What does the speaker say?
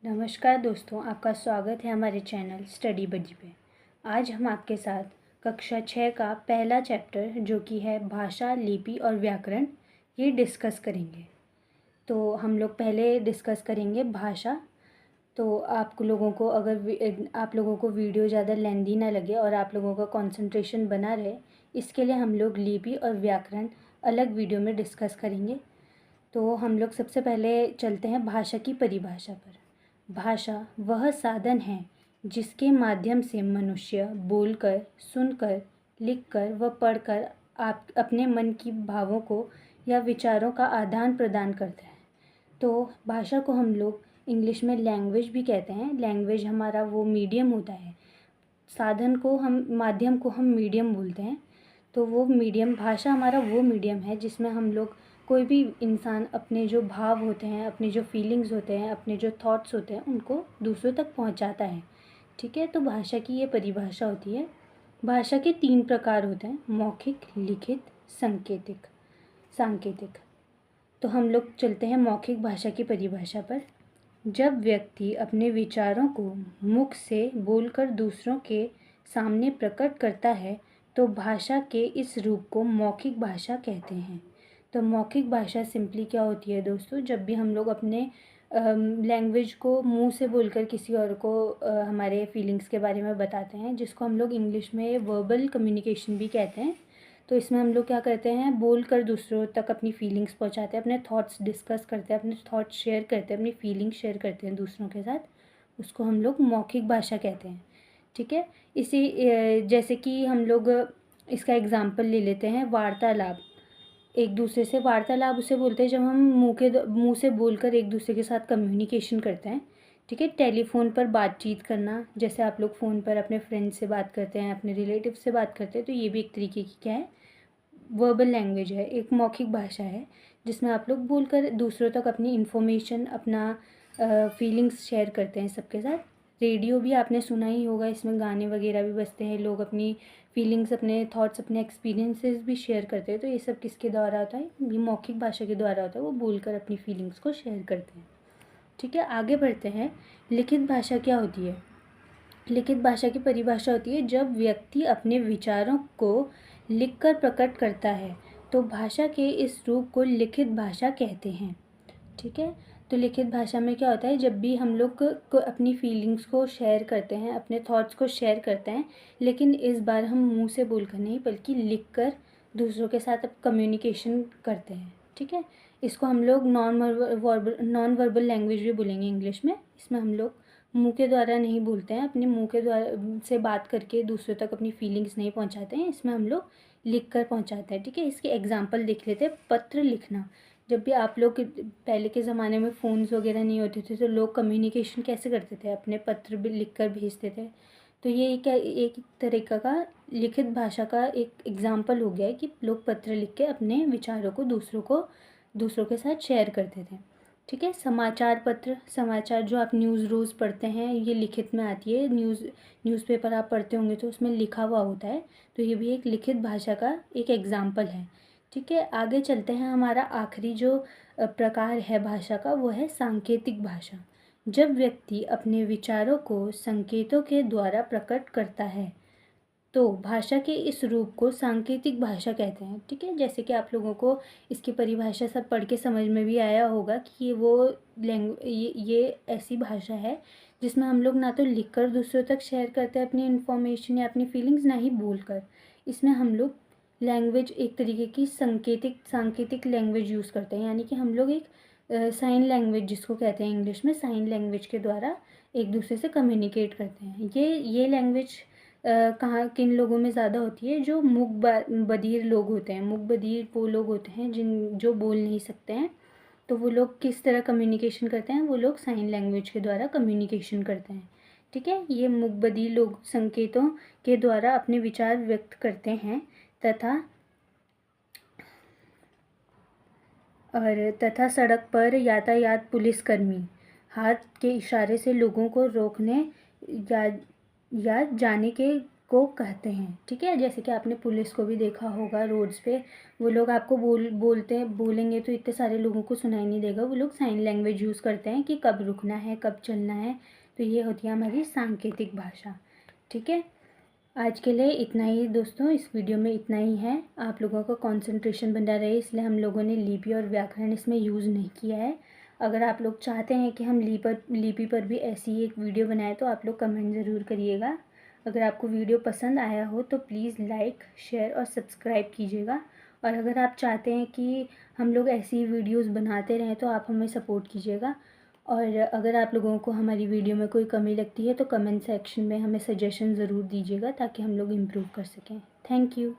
नमस्कार दोस्तों, आपका स्वागत है हमारे चैनल स्टडी बडी पे। आज हम आपके साथ कक्षा 6 का पहला चैप्टर जो कि है भाषा, लिपि और व्याकरण, ये डिस्कस करेंगे। तो हम लोग पहले डिस्कस करेंगे भाषा। तो आप लोगों को आप लोगों को वीडियो ज़्यादा लेंदी ना लगे और आप लोगों का कंसंट्रेशन बना रहे, इसके लिए हम लोग लिपि और व्याकरण अलग वीडियो में डिस्कस करेंगे। तो हम लोग सबसे पहले चलते हैं भाषा की परिभाषा पर। भाषा वह साधन है जिसके माध्यम से मनुष्य बोलकर, सुनकर, लिखकर व पढ़कर आप अपने मन की भावों को या विचारों का आदान प्रदान करता है। तो भाषा को हम लोग इंग्लिश में लैंग्वेज भी कहते हैं। लैंग्वेज हमारा वो मीडियम होता है, साधन को हम माध्यम को हम मीडियम बोलते हैं। तो वो मीडियम, भाषा हमारा वो मीडियम है जिसमें हम लोग, कोई भी इंसान अपने जो भाव होते हैं, अपने जो फीलिंग्स होते हैं, अपने जो थॉट्स होते हैं, उनको दूसरों तक पहुंचाता है। ठीक है, तो भाषा की ये परिभाषा होती है। भाषा के 3 प्रकार होते हैं: मौखिक, लिखित, सांकेतिक। तो हम लोग चलते हैं मौखिक भाषा की परिभाषा पर। जब व्यक्ति अपने विचारों को मुख से बोलकर दूसरों के सामने प्रकट करता है तो भाषा के इस रूप को मौखिक भाषा कहते हैं। तो मौखिक भाषा सिंपली क्या होती है दोस्तों? जब भी हम लोग अपने लैंग्वेज को मुंह से बोलकर किसी और को हमारे फीलिंग्स के बारे में बताते हैं, जिसको हम लोग इंग्लिश में वर्बल कम्युनिकेशन भी कहते हैं। तो इसमें हम लोग क्या करते हैं, बोल कर दूसरों तक अपनी फीलिंग्स पहुंचाते हैं, अपने थॉट्स डिस्कस करते हैं, अपने थॉट्स शेयर करते हैं, अपनी फीलिंग्स शेयर करते हैं दूसरों के साथ। उसको हम लोग मौखिक भाषा कहते हैं। ठीक है, जैसे कि हम लोग इसका एग्जाम्पल ले लेते हैं, वार्तालाप। एक दूसरे से वार्तालाप उसे बोलते हैं जब हम मुंह से बोलकर एक दूसरे के साथ कम्युनिकेशन करते हैं। ठीक है, टेलीफोन पर बातचीत करना, जैसे आप लोग फ़ोन पर अपने फ्रेंड से बात करते हैं, अपने रिलेटिव से बात करते हैं, तो ये भी एक तरीके की क्या है, वर्बल लैंग्वेज है, एक मौखिक भाषा है, जिसमें आप लोग बोलकर दूसरों तक अपनी इन्फॉर्मेशन, अपना फीलिंग्स शेयर करते हैं सबके साथ। रेडियो भी आपने सुना ही होगा, इसमें गाने वगैरह भी बजते हैं, लोग अपनी फीलिंग्स, अपने थॉट्स, अपने एक्सपीरियंसेस भी शेयर करते हैं। तो ये सब किसके द्वारा होता है? ये मौखिक भाषा के द्वारा होता है, वो बोलकर अपनी फीलिंग्स को शेयर करते हैं। ठीक है, आगे बढ़ते हैं। लिखित भाषा क्या होती है? लिखित भाषा की परिभाषा होती है जब व्यक्ति अपने विचारों को लिखकर प्रकट करता है तो भाषा के इस रूप को लिखित भाषा कहते हैं। ठीक है, तो लिखित भाषा में क्या होता है, जब भी हम लोग को अपनी फीलिंग्स को शेयर करते हैं, अपने थॉट्स को शेयर करते हैं, लेकिन इस बार हम मुंह से बोलकर नहीं बल्कि लिखकर दूसरों के साथ अब कम्युनिकेशन करते हैं। ठीक है, इसको हम लोग नॉन वर्बल लैंग्वेज भी बोलेंगे इंग्लिश में। इसमें हम लोग मुंह के द्वारा नहीं बोलते हैं, अपने मुंह के द्वारा से बात करके दूसरों तक अपनी फीलिंग्स नहीं पहुंचाते हैं, इसमें हम लोग लिख कर पहुँचाते हैं। ठीक है, इसके एग्जाम्पल देख लेते हैं। पत्र लिखना, जब भी आप लोग पहले के ज़माने में फ़ोन्स वगैरह नहीं होते थे तो लोग कम्युनिकेशन कैसे करते थे? अपने पत्र भी लिख कर भेजते थे। तो ये एक तरीक़ा का लिखित भाषा का एक एग्जाम्पल हो गया है कि लोग पत्र लिख के अपने विचारों को दूसरों के साथ शेयर करते थे। ठीक है, समाचार पत्र, समाचार जो आप न्यूज़ रोज़ पढ़ते हैं, ये लिखित में आती है। न्यूज़पेपर आप पढ़ते होंगे तो उसमें लिखा हुआ होता है, तो ये भी एक लिखित भाषा का एक एग्जाम्पल है। ठीक है, आगे चलते हैं। हमारा आखिरी जो प्रकार है भाषा का, वो है सांकेतिक भाषा। जब व्यक्ति अपने विचारों को संकेतों के द्वारा प्रकट करता है तो भाषा के इस रूप को सांकेतिक भाषा कहते हैं। ठीक है, जैसे कि आप लोगों को इसकी परिभाषा सब पढ़ के समझ में भी आया होगा कि ये ऐसी भाषा है जिसमें हम लोग ना तो लिखकर दूसरों तक शेयर करते हैं अपनी इन्फॉर्मेशन या अपनी फीलिंग्स, ना ही बोलकर। इसमें हम लोग लैंग्वेज, एक तरीके की सांकेतिक लैंग्वेज यूज़ करते हैं, यानी कि हम लोग एक साइन लैंग्वेज जिसको कहते हैं इंग्लिश में, साइन लैंग्वेज के द्वारा एक दूसरे से कम्युनिकेट करते हैं। ये लैंग्वेज कहाँ किन लोगों में ज़्यादा होती है? जो बधिर लोग होते हैं। बधिर वो लोग होते हैं जो बोल नहीं सकते हैं, तो वो लोग किस तरह कम्युनिकेशन करते हैं? वो लोग साइन लैंग्वेज के द्वारा कम्युनिकेशन करते हैं। ठीक है, ये बधिर लोग संकेतों के द्वारा अपने विचार व्यक्त करते हैं तथा सड़क पर यातायात पुलिसकर्मी हाथ के इशारे से लोगों को रोकने या जाने के को कहते हैं। ठीक है, जैसे कि आपने पुलिस को भी देखा होगा रोड्स पे, वो लोग आपको बोलेंगे तो इतने सारे लोगों को सुनाई नहीं देगा, वो लोग साइन लैंग्वेज यूज़ करते हैं कि कब रुकना है, कब चलना है। तो ये होती है हमारी सांकेतिक भाषा। ठीक है, आज के लिए इतना ही दोस्तों, इस वीडियो में इतना ही है। आप लोगों का कंसंट्रेशन बना रहे इसलिए हम लोगों ने लिपि और व्याकरण इसमें यूज़ नहीं किया है। अगर आप लोग चाहते हैं कि हम लिपि पर भी ऐसी ही एक वीडियो बनाएं तो आप लोग कमेंट ज़रूर करिएगा। अगर आपको वीडियो पसंद आया हो तो प्लीज़ लाइक, शेयर और सब्सक्राइब कीजिएगा। और अगर आप चाहते हैं कि हम लोग ऐसी वीडियोज़ बनाते रहें तो आप हमें सपोर्ट कीजिएगा। और अगर आप लोगों को हमारी वीडियो में कोई कमी लगती है तो कमेंट सेक्शन में हमें सजेशन ज़रूर दीजिएगा ताकि हम लोग इम्प्रूव कर सकें। Thank you.